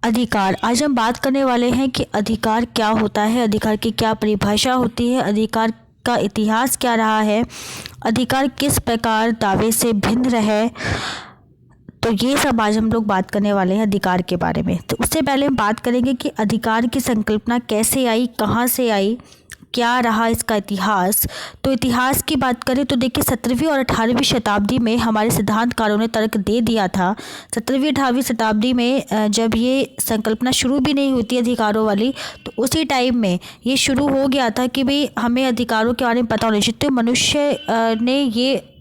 अधिकार। आज हम बात करने वाले हैं कि अधिकार क्या होता है, अधिकार की क्या परिभाषा होती है, अधिकार का इतिहास क्या रहा है, अधिकार किस प्रकार दावे से भिन्न रहे। तो ये सब आज हम लोग बात करने वाले हैं अधिकार के बारे में। तो उससे पहले हम बात करेंगे कि अधिकार की संकल्पना कैसे आई, कहाँ से आई, क्या रहा इसका इतिहास। तो इतिहास की बात करें तो देखिए 17वीं और 18वीं शताब्दी में हमारे सिद्धांतकारों ने तर्क दे दिया था। 17वीं 18वीं शताब्दी में जब ये संकल्पना शुरू भी नहीं हुई थी अधिकारों वाली, तो उसी टाइम में ये शुरू हो गया था कि भाई हमें अधिकारों के बारे में पता होना चाहिए। तो मनुष्य ने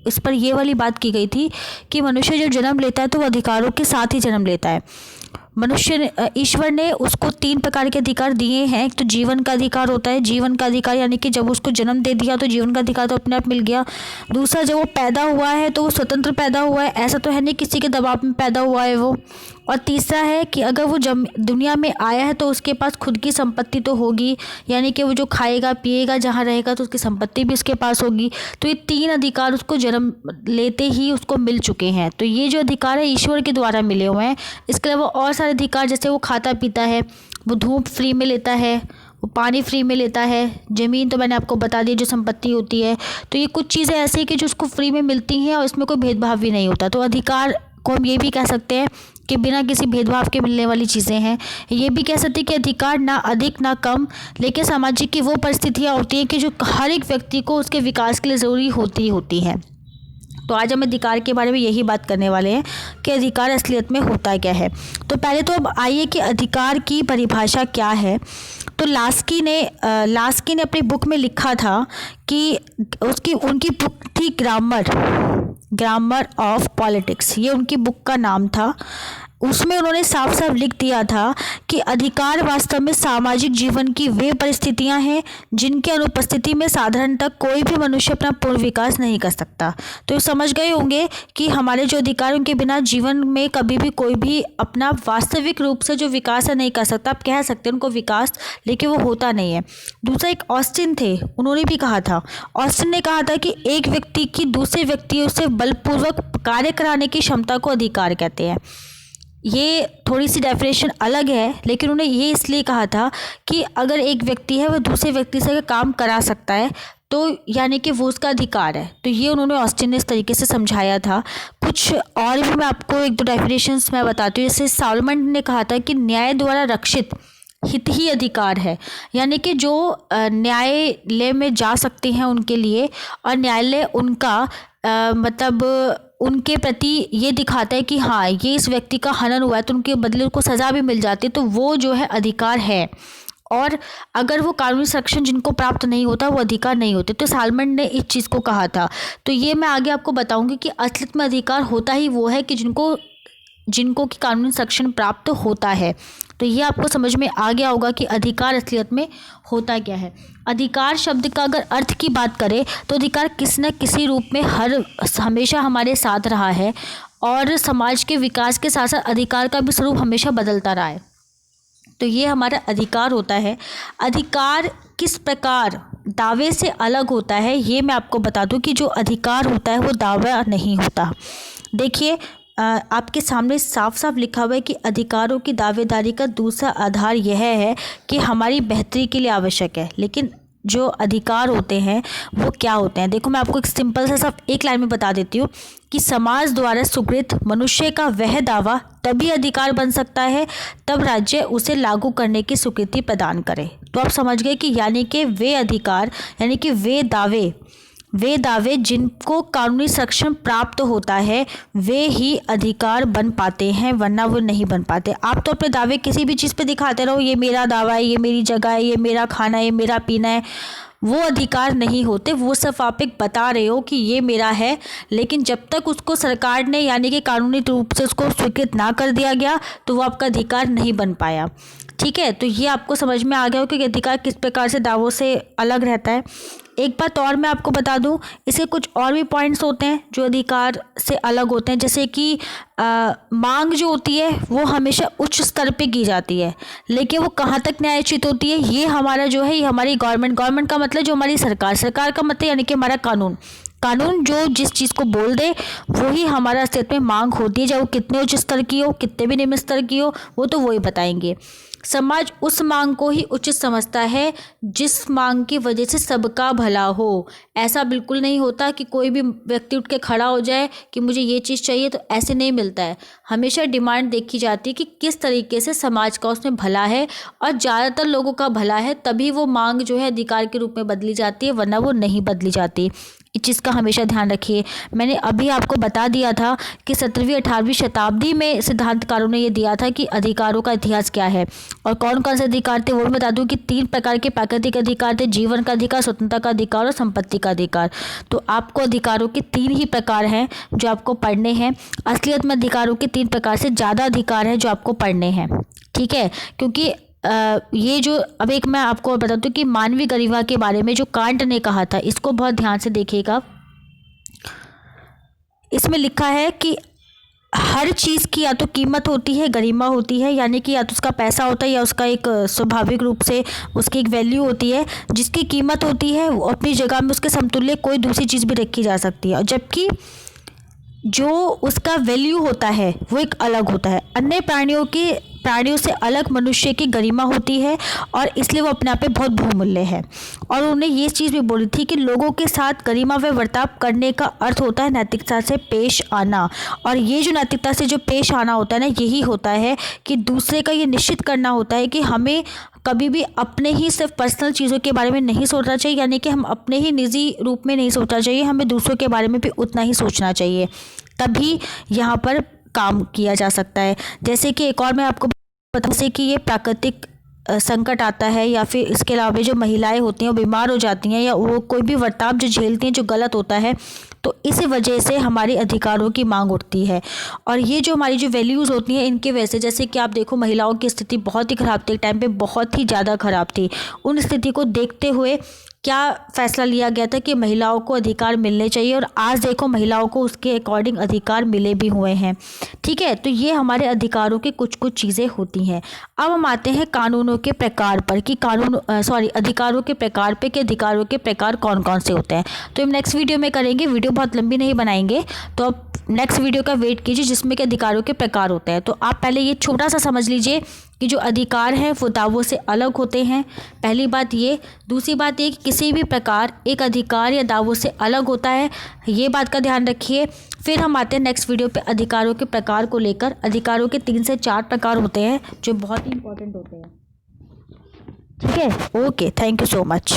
इस पर ये वाली बात की गई थी कि मनुष्य जब जन्म लेता है तो वो अधिकारों के साथ ही जन्म लेता है। ईश्वर ने उसको 3 प्रकार के अधिकार दिए हैं। एक तो जीवन का अधिकार होता है, जीवन का अधिकार यानी कि जब उसको जन्म दे दिया तो जीवन का अधिकार तो अपने आप मिल गया। दूसरा, जब वो पैदा हुआ है तो वो स्वतंत्र पैदा हुआ है, ऐसा तो है नहीं किसी के दबाव में पैदा हुआ है वो। और तीसरा है कि अगर वो दुनिया में आया है तो उसके पास खुद की संपत्ति तो होगी, यानी कि वो जो खाएगा पिएगा जहाँ रहेगा तो उसकी संपत्ति भी उसके पास होगी। तो ये 3 अधिकार उसको जन्म लेते ही उसको मिल चुके हैं। तो ये जो अधिकार है ईश्वर के द्वारा मिले हुए हैं। इसके अलावा और सारे अधिकार, जैसे वो खाता पीता है, वो धूप फ्री में लेता है, वो पानी फ्री में लेता है, ज़मीन तो मैंने आपको बता दी जो संपत्ति होती है। तो ये कुछ चीज़ें ऐसी कि जो उसको फ्री में मिलती हैं और इसमें कोई भेदभाव भी नहीं होता। तो अधिकार को हम ये भी कह सकते हैं कि बिना किसी भेदभाव के मिलने वाली चीज़ें हैं। ये भी कह सकते हैं कि अधिकार ना अधिक ना कम, लेकिन सामाजिक की वो परिस्थितियाँ होती हैं कि जो हर एक व्यक्ति को उसके विकास के लिए ज़रूरी होती हैं। तो आज हम अधिकार के बारे में यही बात करने वाले हैं कि अधिकार असलियत में होता क्या है। तो पहले तो अब आइए कि अधिकार की परिभाषा क्या है। तो लास्की ने अपनी बुक में लिखा था कि उनकी बुक थी ग्रामर ऑफ पॉलिटिक्स, ये उनकी बुक का नाम था। उसमें उन्होंने साफ साफ लिख दिया था कि अधिकार वास्तव में सामाजिक जीवन की वे परिस्थितियां हैं जिनके अनुपस्थिति में साधारणतः कोई भी मनुष्य अपना पूर्ण विकास नहीं कर सकता। तो समझ गए होंगे कि हमारे जो अधिकार, उनके बिना जीवन में कभी भी कोई भी अपना वास्तविक रूप से जो विकास है नहीं कर सकता। आप कह सकते हैं उनको विकास, लेकिन वो होता नहीं है। दूसरा, एक ऑस्टिन थे, उन्होंने भी कहा था, ऑस्टिन ने कहा था कि एक व्यक्ति की दूसरे व्यक्ति से बलपूर्वक कार्य कराने की क्षमता को अधिकार कहते हैं। ये थोड़ी सी डेफिनेशन अलग है, लेकिन उन्होंने ये इसलिए कहा था कि अगर एक व्यक्ति है वह दूसरे व्यक्ति से काम करा सकता है तो यानी कि वो उसका अधिकार है। तो ये उन्होंने ऑस्टिन ने इस तरीके से समझाया था। कुछ और भी मैं आपको 1-2 डेफिनेशंस मैं बताती हूँ। जैसे सॉलमन ने कहा था कि न्याय द्वारा रक्षित हित ही अधिकार है, यानी कि जो न्यायालय में जा सकते हैं उनके लिए, और न्यायालय उनका मतलब उनके प्रति ये दिखाता है कि हाँ ये इस व्यक्ति का हनन हुआ है तो उनके बदले उनको सज़ा भी मिल जाती है, तो वो जो है अधिकार है। और अगर वो कानूनी संरक्षण जिनको प्राप्त नहीं होता वो अधिकार नहीं होते। तो सॉलमन ने इस चीज़ को कहा था। तो ये मैं आगे आपको बताऊंगी कि असलियत में अधिकार होता ही वो है कि जिनको कि कानूनी संरक्षण प्राप्त होता है। तो ये आपको समझ में आ गया होगा कि अधिकार असलियत में होता क्या है। अधिकार शब्द का अगर अर्थ की बात करें तो अधिकार किसी न किसी रूप में हमेशा हमारे साथ रहा है, और समाज के विकास के साथ साथ अधिकार का भी स्वरूप हमेशा बदलता रहा है। तो ये हमारा अधिकार होता है। अधिकार किस प्रकार दावे से अलग होता है ये मैं आपको बता दूं कि जो अधिकार होता है वो दावा नहीं होता। देखिए आपके सामने साफ साफ लिखा हुआ है कि अधिकारों की दावेदारी का दूसरा आधार यह है कि हमारी बेहतरी के लिए आवश्यक है। लेकिन जो अधिकार होते हैं वो क्या होते हैं, देखो मैं आपको एक सिंपल सा सब एक लाइन में बता देती हूँ कि समाज द्वारा स्वीकृत मनुष्य का वह दावा तभी अधिकार बन सकता है तब राज्य उसे लागू करने की स्वीकृति प्रदान करे। तो आप समझ गए कि यानी कि वे अधिकार यानी कि वे दावे जिनको कानूनी संरक्षण प्राप्त होता है वे ही अधिकार बन पाते हैं, वरना वो नहीं बन पाते। आप तो अपने दावे किसी भी चीज़ पे दिखाते रहो, ये मेरा दावा है, ये मेरी जगह है, ये मेरा खाना है, ये मेरा पीना है, वो अधिकार नहीं होते। वो सिर्फ आप एक बता रहे हो कि ये मेरा है, लेकिन जब तक उसको सरकार ने यानी कि कानूनी रूप से उसको स्वीकृत ना कर दिया गया तो वो आपका अधिकार नहीं बन पाया। ठीक है, तो ये आपको समझ में आ गया हो कि अधिकार किस प्रकार से दावों से अलग रहता है। एक बात और मैं आपको बता दूं, इसके कुछ और भी पॉइंट्स होते हैं जो अधिकार से अलग होते हैं। जैसे कि मांग जो होती है वो हमेशा उच्च स्तर पे की जाती है, लेकिन वो कहाँ तक न्यायोचित होती है ये हमारा जो है ये हमारी गवर्नमेंट का मतलब जो हमारी सरकार का मतलब यानी कि हमारा कानून, कानून जो जिस चीज़ को बोल दे वही हमारा अस्तित्व में मांग होती है, चाहे वो कितने उच्च स्तर की हो, कितने भी निम्न स्तर की हो, वो तो वही बताएंगे। समाज उस मांग को ही उचित समझता है जिस मांग की वजह से सबका भला हो। ऐसा बिल्कुल नहीं होता कि कोई भी व्यक्ति उठ के खड़ा हो जाए कि मुझे ये चीज़ चाहिए, तो ऐसे नहीं मिलता है। हमेशा डिमांड देखी जाती है कि किस तरीके से समाज का उसमें भला है, और ज़्यादातर लोगों का भला है, तभी वो मांग जो है अधिकार के रूप में बदली जाती है, वरना वो नहीं बदली जाती। इस चीज़ का हमेशा ध्यान रखिए। मैंने अभी आपको बता दिया था कि 17वीं 18वीं शताब्दी में सिद्धांतकारों ने ये दिया था कि अधिकारों का इतिहास क्या है, और कौन कौन से अधिकार थे वो भी बता दूं कि 3 प्रकार के प्राकृतिक अधिकार थे: जीवन का अधिकार, स्वतंत्रता का अधिकार और संपत्ति का अधिकार। तो आपको अधिकारों के 3 ही प्रकार हैं जो आपको पढ़ने हैं। असलियत में अधिकारों के 3 प्रकार से ज़्यादा अधिकार हैं जो आपको पढ़ने हैं, ठीक है। क्योंकि ये जो अब एक मैं आपको बता दूं कि मानवीय गरिमा के बारे में जो कांट ने कहा था, इसको बहुत ध्यान से देखिएगा। इसमें लिखा है कि हर चीज़ की या तो कीमत होती है, गरिमा होती है, यानी कि या तो उसका पैसा होता है या उसका एक स्वाभाविक रूप से उसकी एक वैल्यू होती है। जिसकी कीमत होती है वो अपनी जगह में उसके समतुल्य कोई दूसरी चीज़ भी रखी जा सकती है, और जबकि जो उसका वैल्यू होता है वो एक अलग होता है। अन्य प्राणियों से अलग मनुष्य की गरिमा होती है, और इसलिए वो अपने आप में बहुत बहुमूल्य है। और उन्होंने ये चीज़ भी बोली थी कि लोगों के साथ गरिमा व बर्ताव करने का अर्थ होता है नैतिकता से पेश आना। और ये जो नैतिकता से जो पेश आना होता है ना, यही होता है कि दूसरे का ये निश्चित करना होता है कि हमें कभी भी अपने ही सिर्फ पर्सनल चीज़ों के बारे में नहीं सोचना चाहिए, यानी कि हम अपने ही निजी रूप में नहीं सोचना चाहिए, हमें दूसरों के बारे में भी उतना ही सोचना चाहिए। तभी यहाँ पर काम किया जा सकता है। जैसे कि एक और मैं आपको बता, जैसे कि ये प्राकृतिक संकट आता है, या फिर इसके अलावा जो महिलाएं होती हैं वो बीमार हो जाती हैं, या वो कोई भी बर्ताव जो झेलती हैं जो गलत होता है, तो इस वजह से हमारे अधिकारों की मांग उठती है। और ये जो हमारी जो वैल्यूज़ होती हैं इनके वजह से, जैसे कि आप देखो महिलाओं की स्थिति बहुत ही ख़राब थी, एक टाइम पे बहुत ही ज़्यादा ख़राब थी। उन स्थिति को देखते हुए क्या फैसला लिया गया था कि महिलाओं को अधिकार मिलने चाहिए, और आज देखो महिलाओं को उसके अकॉर्डिंग अधिकार मिले भी हुए हैं, ठीक है। तो ये हमारे अधिकारों की कुछ कुछ चीज़ें होती हैं। अब हम आते हैं कानूनों के प्रकार पर कि अधिकारों के प्रकार पे कि अधिकारों के प्रकार कौन कौन से होते हैं। तो हम नेक्स्ट वीडियो में करेंगे, वीडियो बहुत लंबी नहीं बनाएंगे, तो अब नेक्स्ट वीडियो का वेट कीजिए जिसमें कि अधिकारों के प्रकार होते हैं। तो आप पहले ये छोटा सा समझ लीजिए कि जो अधिकार हैं वो दावों से अलग होते हैं, पहली बात ये। दूसरी बात ये कि किसी भी प्रकार एक अधिकार या दावों से अलग होता है, ये बात का ध्यान रखिए। फिर हम आते हैं नेक्स्ट वीडियो पे अधिकारों के प्रकार को लेकर। अधिकारों के 3 से 4 प्रकार होते हैं जो बहुत ही इंपॉर्टेंट होते हैं, ठीक है। Okay, thank you so much.